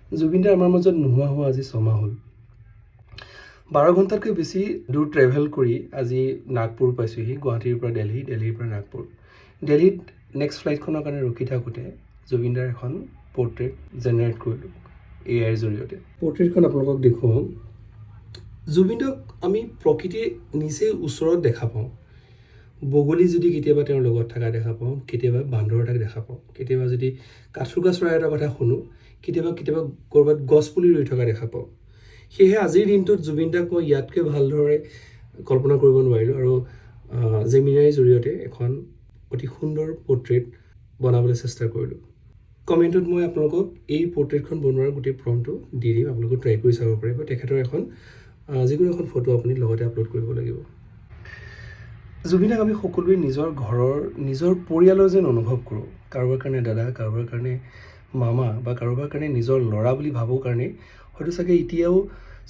জুবিন দাৰ আমাৰ মাজত নোহোৱা হোৱা আজি 6 মাহ হ'ল। 12 ঘণ্টাতকৈ বেছি দূৰ ট্ৰেভেল কৰি আজি নাগপুৰ পাইছোঁহি, গুৱাহাটীৰ পৰা দিল্লী, দিল্লীৰ পৰা নাগপুৰ। দিল্লীত নেক্সট ফ্লাইটখনৰ কাৰণে ৰখি থাকোঁতে জুবিন দাৰ এখন পৰ্ট্ৰেইট জেনেৰেট কৰিলোঁ AIৰ জৰিয়তে। পৰ্ট্ৰেইটখন আপোনালোকক দেখুৱাওঁ। জুবিন দাক আমি প্ৰকৃতিৰ নিচেই ওচৰত দেখা পাওঁ। বগলী যদি কেতিয়াবা তেওঁৰ লগত থকা দেখা পাওঁ, কেতিয়াবা বান্দৰ এটাক দেখা পাওঁ, কেতিয়াবা যদি কাঠোৰোকা চৰাই এটাৰ কথা শুনো, কেতিয়াবা ক'ৰবাত গছপুলি ৰুই থকা দেখা পাওঁ। সেয়েহে আজিৰ দিনটোত জুবিন দাক মই ইয়াতকৈ ভালদৰে কল্পনা কৰিব নোৱাৰিলোঁ আৰু জেমিনাইৰ জৰিয়তে এখন অতি সুন্দৰ পৰ্ট্ৰেইট বনাবলৈ চেষ্টা কৰিলোঁ। কমেণ্টত মই আপোনালোকক এই পৰ্ট্ৰেইটখন বনোৱাৰ গোটেই প্ৰম্পটটো দি দিম, আপোনালোকে ট্ৰাই কৰি চাব পাৰিব। তেখেতৰ যিকোনো এখন ফটো আপুনি লগতে আপলোড কৰিব লাগিব। জুবিনক আমি সকলোৱে নিজৰ ঘৰৰ, নিজৰ পৰিয়ালৰ যেন অনুভৱ কৰোঁ। কাৰোবাৰ কাৰণে দাদা, কাৰোবাৰ কাৰণে মামা বা কাৰোবাৰ কাৰণে নিজৰ ল'ৰা বুলি ভাবোঁ কাৰণে হয়তো চাগে এতিয়াও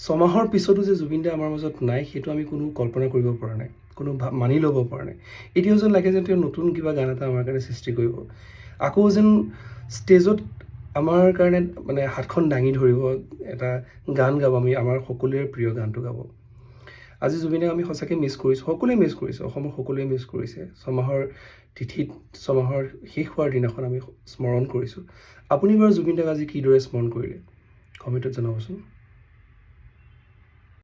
6 মাহৰ পিছতো যে জুবিন দা আমাৰ মাজত নাই, সেইটো আমি কোনো কল্পনা কৰিব পৰা নাই, কোনো মানি ল'ব পৰা নাই। এতিয়াও যেন লাগে যেন তেওঁ নতুন কিবা গান এটা আমাৰ কাৰণে সৃষ্টি কৰিব, আকৌ যেন ষ্টেজত আমাৰ কাৰণে মানে হাতখন দাঙি ধৰিব, এটা গান গাব, আমাৰ সকলোৰে প্ৰিয় গানটো গাব। আজি জুবিনক আমি সঁচাকৈ মিছ কৰিছোঁ, সকলোৱে মিছ কৰিছে, অসমৰ সকলোৱে মিছ কৰিছে। 6 মাহৰ তিথিত, 6 মাহৰ শেষ হোৱাৰ দিনাখন আমি স্মৰণ কৰিছোঁ। আপুনি বাৰু জুবিন দাক আজি কিদৰে স্মৰণ কৰিলে? কমেণ্টত জনাবচোন।